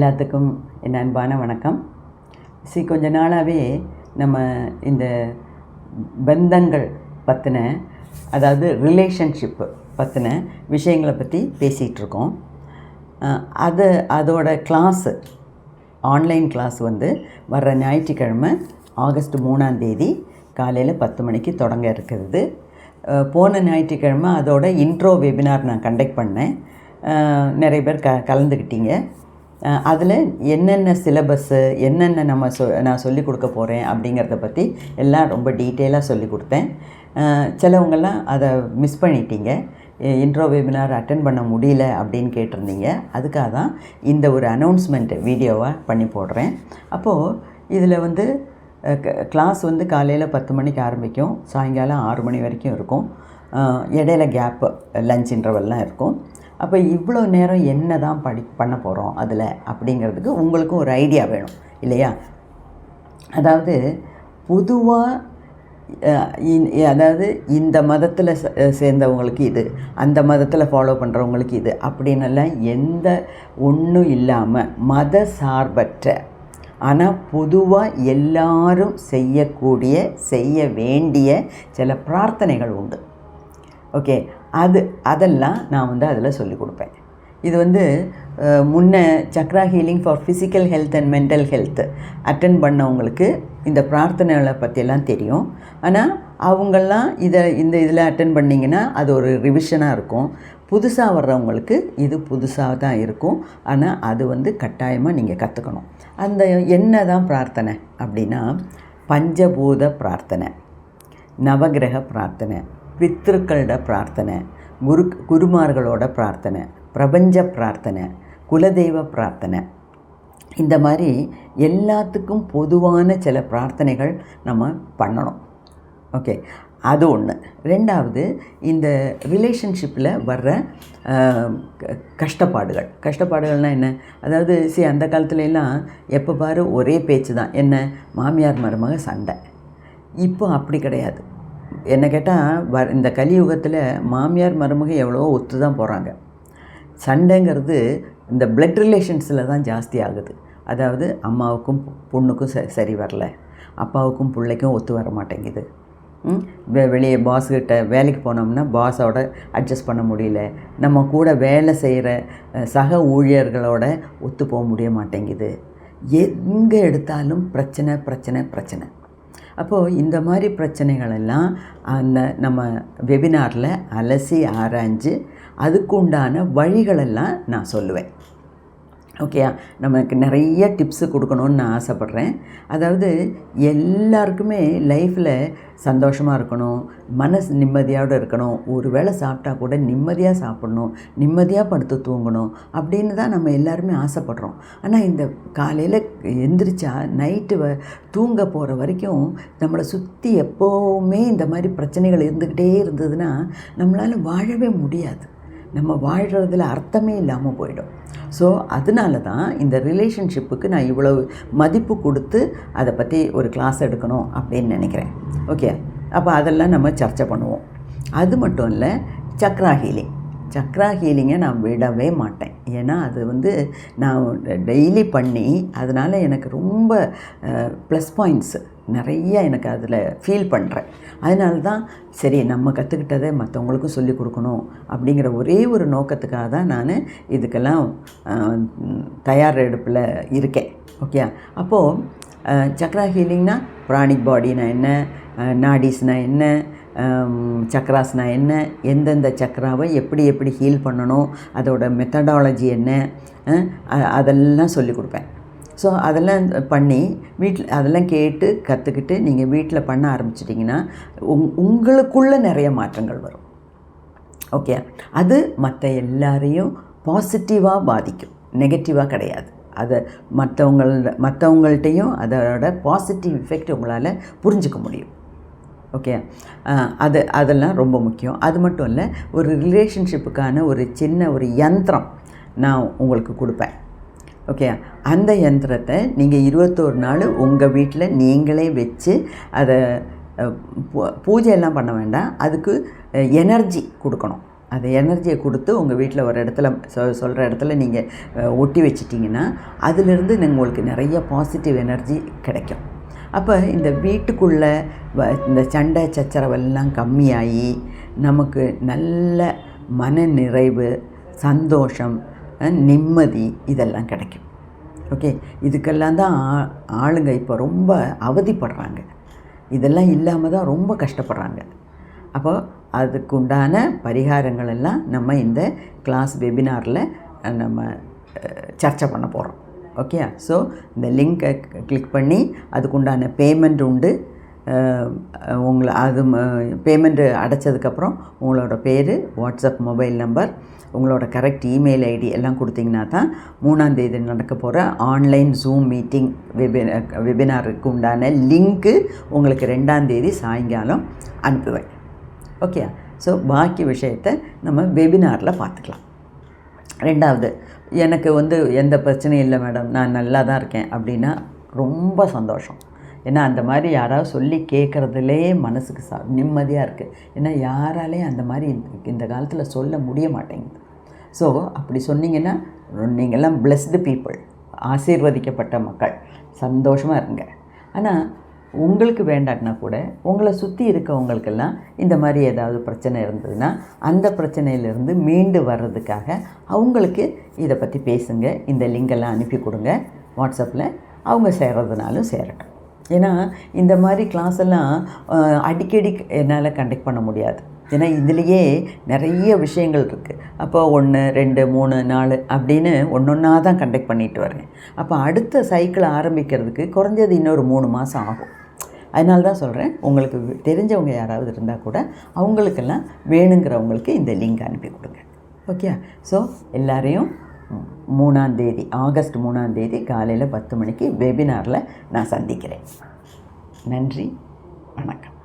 எல்லாத்துக்கும் என் அன்பான வணக்கம். கொஞ்ச நாளாகவே நம்ம இந்த பந்தங்கள் பற்றின, அதாவது ரிலேஷன்ஷிப்பு பற்றின விஷயங்களை பற்றி பேசிகிட்ருக்கோம். அதோட கிளாஸு, ஆன்லைன் கிளாஸ் வர்ற ஞாயிற்றுக்கிழமை ஆகஸ்ட் 3ஆம் தேதி காலையில் 10 மணிக்கு தொடங்க இருக்கிறது. போன ஞாயிற்றுக்கிழமை அதோட இன்ட்ரோ வெபினார் நான் கண்டக்ட் பண்ணேன். நிறைய பேர் கலந்துக்கிட்டீங்க. அதில் என்னென்ன சிலபஸ்ஸு, என்னென்ன நான் சொல்லிக் கொடுக்க போகிறேன் அப்படிங்கிறத பற்றி எல்லாம் ரொம்ப டீட்டெயிலாக சொல்லிக் கொடுத்தேன். சிலவங்கெல்லாம் அதை மிஸ் பண்ணிட்டீங்க, இன்ட்ரோ வெபினார் அட்டென்ட் பண்ண முடியல அப்படின்னு கேட்டிருந்தீங்க. அதுக்காக தான் இந்த ஒரு அனௌன்ஸ்மெண்ட் வீடியோவாக பண்ணி போடுறேன். அப்போது இதில் கிளாஸ் காலையில் 10 மணிக்கு ஆரம்பிக்கும், சாயங்காலம் 6 மணி வரைக்கும் இருக்கும். இடையில கேப்பு, லஞ்ச் இன்டர்வல்லாம் இருக்கும். அப்போ இவ்வளோ நேரம் என்ன தான் பண்ண போகிறோம் அதில் அப்படிங்கிறதுக்கு உங்களுக்கும் ஒரு ஐடியா வேணும் இல்லையா? அதாவது பொதுவாக அதாவது இந்த மதத்தில் சேர்ந்தவங்களுக்கு இது, அந்த மதத்தில் ஃபாலோ பண்ணுறவங்களுக்கு இது அப்படின்னெல்லாம் எந்த ஒன்றும் இல்லாமல் மத சார்பற்ற, ஆனால் பொதுவாக எல்லாரும் செய்யக்கூடிய, செய்ய வேண்டிய சில பிரார்த்தனைகள் உண்டு. ஓகே, அதெல்லாம் நான் அதில் சொல்லிக் கொடுப்பேன். இது முன்ன Chakra healing for physical health and mental health attend பண்ணவங்களுக்கு இந்த பிரார்த்தனைகளை பற்றியெல்லாம் தெரியும். ஆனால் அவங்கெல்லாம் இதில் அட்டென்ட் பண்ணிங்கன்னா அது ஒரு ரிவிஷனாக இருக்கும். புதுசாக வர்றவங்களுக்கு இது புதுசாக தான் இருக்கும். ஆனால் அது கட்டாயமாக நீங்கள் கற்றுக்கணும். அந்த என்ன தான் பிரார்த்தனை அப்படின்னா, பஞ்சபூத பிரார்த்தனை, நவகிரக பிரார்த்தனை, பித்ருக்களோட பிரார்த்தனை, குருமார்களோட பிரார்த்தனை, பிரபஞ்ச பிரார்த்தனை, குலதெய்வ பிரார்த்தனை, இந்த மாதிரி எல்லாத்துக்கும் பொதுவான சில பிரார்த்தனைகள் நம்ம பண்ணணும். ஓகே, அது ஒன்று. ரெண்டாவது, இந்த ரிலேஷன்ஷிப்பில் வர்ற கஷ்டப்பாடுகள்னால் என்ன? அதாவது அந்த காலத்துலலாம் எப்போ பாரு ஒரே பேச்சு தான், என்ன மாமியார் மருமக சண்டை. இப்போ அப்படி கிடையாது. என்ன கேட்டால் இந்த கலியுகத்தில் மாமியார் மருமக எவ்வளோ ஒத்து தான் போகிறாங்க. சண்டைங்கிறது இந்த பிளட் ரிலேஷன்ஸில் தான் ஜாஸ்தி ஆகுது. அதாவது அம்மாவுக்கும் பொண்ணுக்கும் சரி வரல, அப்பாவுக்கும் பிள்ளைக்கும் ஒத்து வர மாட்டேங்குது. வெளியே பாஸ்கிட்ட வேலைக்கு போனோம்னா பாஸோட அட்ஜஸ்ட் பண்ண முடியல, நம்ம கூட வேலை செய்கிற சக ஊழியர்களோட ஒத்து போக முடிய மாட்டேங்குது. எங்கே எடுத்தாலும் பிரச்சனை பிரச்சனை பிரச்சனை. அப்போது இந்த மாதிரி பிரச்சனைகளெல்லாம் நம்ம வெபினாரில் அலசி ஆராய்ஞ்சு அதுக்குண்டான வழிகளெல்லாம் நான் சொல்லுவேன். ஓகே, நமக்கு நிறைய டிப்ஸு கொடுக்கணுன்னு நான் ஆசைப்பட்றேன். அதாவது எல்லாருக்குமே லைஃப்பில் சந்தோஷமாக இருக்கணும், மனசு நிம்மதியோடு இருக்கணும், ஒரு வேளை சாப்பிட்டா கூட நிம்மதியாக சாப்பிடணும், நிம்மதியாக படுத்து தூங்கணும் அப்படின்னு தான் நம்ம எல்லாருமே ஆசைப்படுறோம். ஆனால் இந்த காலையில் எந்திரிச்சா நைட்டு தூங்க போகிற வரைக்கும் நம்மளை சுற்றி எப்போவுமே இந்த மாதிரி பிரச்சனைகள் இருந்துக்கிட்டே இருந்ததுன்னா நம்மளால் வாழவே முடியாது. நம்ம வாழ்கிறதுல அர்த்தமே இல்லாமல் போயிடும். ஸோ அதனால தான் இந்த ரிலேஷன்ஷிப்புக்கு நான் இவ்வளவு மதிப்பு கொடுத்து அதை பற்றி ஒரு கிளாஸ் எடுக்கணும் அப்படின்னு நினைக்கிறேன். ஓகே, அப்போ அதெல்லாம் நம்ம சர்ச்சை பண்ணுவோம். அது மட்டும் இல்லை, சக்ரா ஹீலிங்கை நான் விடவே மாட்டேன். ஏன்னா அது நான் டெய்லி பண்ணி அதனால் எனக்கு ரொம்ப ப்ளஸ் பாயிண்ட்ஸு நிறைய எனக்கு அதில் ஃபீல் பண்ணுறேன். அதனால தான் சரி, நம்ம கற்றுக்கிட்டதை மற்றவங்களுக்கும் சொல்லிக் கொடுக்கணும் அப்படிங்கிற ஒரே ஒரு நோக்கத்துக்காக தான் நான் இதுக்கெல்லாம் தயார் எடுப்பில் இருக்கேன். ஓகே, அப்போது சக்ரா ஹீலிங்னா பிராணிக் பாடினா என்ன, நாடிஸ்னால் என்ன, சக்ராஸ்னா என்ன, எந்தெந்த சக்ராவை எப்படி எப்படி ஹீல் பண்ணணும், அதோட மெத்தடாலஜி என்ன, அதெல்லாம் சொல்லிக் கொடுப்பேன். ஸோ அதெல்லாம் பண்ணி அதெல்லாம் கேட்டு கற்றுக்கிட்டு நீங்கள் வீட்டில் பண்ண ஆரம்பிச்சிட்டிங்கன்னா உங்களுக்குள்ள நிறைய மாற்றங்கள் வரும். ஓகே, அது மற்ற எல்லாரையும் பாசிட்டிவாக பாதிக்கும், நெகட்டிவாக கிடையாது. அதை மற்றவங்கள்ட்டையும் அதோட பாசிட்டிவ் எஃபெக்ட் உங்களால் புரிஞ்சிக்க முடியும். ஓகே, அதெல்லாம் ரொம்ப முக்கியம். அது மட்டும் இல்லை, ஒரு ரிலேஷன்ஷிப்புக்கான ஒரு சின்ன ஒரு யந்திரம் நான் உங்களுக்கு கொடுப்பேன். ஓகே, அந்த யந்திரத்தை நீங்கள் 21 நாள் உங்கள் வீட்டில் நீங்களே வச்சு அதை பூஜையெல்லாம் பண்ண வேண்டாம். அதுக்கு எனர்ஜி கொடுக்கணும். அந்த எனர்ஜியை கொடுத்து உங்கள் வீட்டில் ஒரு இடத்துல சொல்கிற இடத்துல நீங்கள் ஒட்டி வச்சிட்டிங்கன்னா அதிலிருந்து உங்களுக்கு நிறைய பாசிட்டிவ் எனர்ஜி கிடைக்கும். அப்போ இந்த வீட்டுக்குள்ளே இந்த சண்டை சச்சரவெல்லாம் கம்மியாகி நமக்கு நல்ல மன நிறைவு, சந்தோஷம், நிம்மதி இதெல்லாம் கிடைக்கும். ஓகே, இதுக்கெல்லாம் தான் ஆளுங்க இப்போ ரொம்ப அவதிப்படுறாங்க. இதெல்லாம் இல்லாமல் தான் ரொம்ப கஷ்டப்படுறாங்க. அப்போ அதுக்குண்டான பரிகாரங்கள் எல்லாம் நம்ம இந்த கிளாஸ் வெபினாரில் நம்ம சர்ச்சை பண்ண போகிறோம். ஓகே, ஸோ இந்த லிங்கை கிளிக் பண்ணி அதுக்குண்டான பேமெண்ட் உண்டு. உங்களை அது பேமெண்ட்டு அடைச்சதுக்கப்புறம் உங்களோட பேர், வாட்ஸ்அப் மொபைல் நம்பர், உங்களோட கரெக்ட் இமெயில் ஐடி எல்லாம் கொடுத்தீங்கன்னா தான் 3ஆம் தேதி நடக்க போகிற ஆன்லைன் ஜூம் மீட்டிங் வெபினாருக்கு உண்டான லிங்க்கு உங்களுக்கு 2ஆம் தேதி சாயங்காலம் அனுப்புவேன். ஓகே, ஸோ பாக்கி விஷயத்தை நம்ம வெபினாரில் பார்த்துக்கலாம். 2வது, எனக்கு எந்த பிரச்சனையும் இல்லை மேடம், நான் நல்லா தான் இருக்கேன் அப்படின்னா ரொம்ப சந்தோஷம். ஏன்னா அந்த மாதிரி யாராவது சொல்லி கேட்குறதுலே மனசுக்கு நிம்மதியாக இருக்குது. ஏன்னா யாராலையும் அந்த மாதிரி இந்த காலத்தில் சொல்ல முடிய மாட்டேங்குது. ஸோ அப்படி சொன்னீங்கன்னா நீங்கள்லாம் பிளெஸ்டு பீப்புள், ஆசீர்வதிக்கப்பட்ட மக்கள், சந்தோஷமாக இருங்க. ஆனால் உங்களுக்கு வேண்டாட்டினா கூட உங்களை சுற்றி இருக்கவங்களுக்கெல்லாம் இந்த மாதிரி ஏதாவது பிரச்சனை இருந்ததுன்னா அந்த பிரச்சனையிலேருந்து மீண்டு வர்றதுக்காக அவங்களுக்கு இதை பற்றி பேசுங்க. இந்த லிங்கெல்லாம் அனுப்பி கொடுங்க வாட்ஸ்அப்பில். அவங்க சேர்றதுனாலும் சேரட்டும். ஏன்னா இந்த மாதிரி கிளாஸ் எல்லாம் அடிக்கடி என்னால் கண்டக்ட் பண்ண முடியாது. ஏன்னா இதுலேயே நிறைய விஷயங்கள் இருக்குது. அப்போ 1, 2, 3, 4 அப்படின்னு ஒன்றா தான் கண்டக்ட் பண்ணிட்டு வரேன். அப்போ அடுத்த சைக்கிள் ஆரம்பிக்கிறதுக்கு குறைஞ்சது இன்னொரு 3 மாதம் ஆகும். அதனால தான் சொல்கிறேன், உங்களுக்கு தெரிஞ்சவங்க யாராவது இருந்தால் கூட அவங்களுக்கெல்லாம் வேணுங்கிறவங்களுக்கு இந்த லிங்க் அனுப்பி கொடுங்க. ஓகே, ஸோ எல்லாரையும் 3ஆம் தேதி, ஆகஸ்ட் 3ஆம் தேதி காலையில் 10 மணிக்கு வெபினாரில் நான் சந்திக்கிறேன். நன்றி, வணக்கம்.